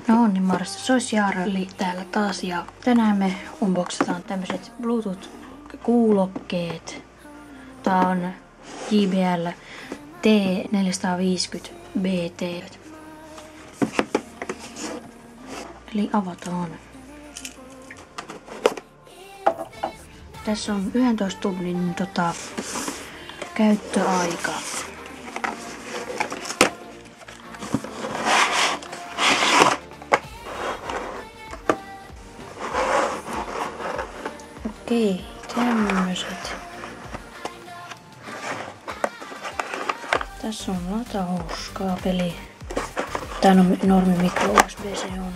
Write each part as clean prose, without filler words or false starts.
No niin, morjesta. Se olisi Jaareli täällä taas ja tänään me unboxataan tämmöiset Bluetooth-kuulokkeet. Tää on JBL T450BT. Eli avataan. Tässä on 11 tunnin käyttöaika. Okei, tämmöset. Tässä on latauskaapeli. Tää on normi micro USB-C on.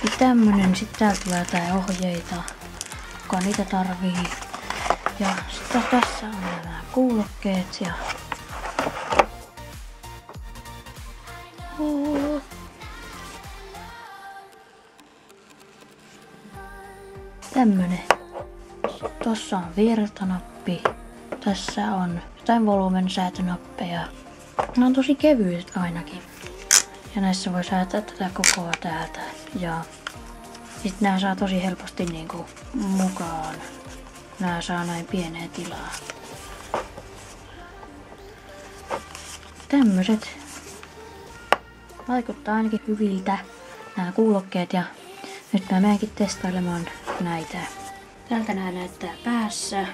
Ja tämmönen, sit täältä tulee tää ohjeita, kuka niitä tarvii. Ja sitten tässä on nämä kuulokkeet ja tämmönen. Tossa on virtanappi. Tässä on jotain volumen säätönappeja. Ne on tosi kevyet ainakin. Ja näissä voi säätää tätä kokoa täältä. Ja sit nää saa tosi helposti niinku mukaan. Nää saa näin pieneen tilaa. Tämmöset. Vaikuttaa ainakin hyviltä nämä kuulokkeet ja nyt mä menenkin testailemaan näitä. Tältä nää näyttää päässä.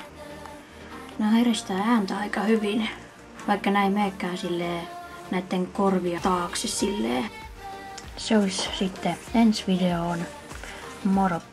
Nää eristää ääntä aika hyvin, vaikka näin meekään silleen näitten korvia taakse silleen. Se olisi sitten ensi videoon. Moro!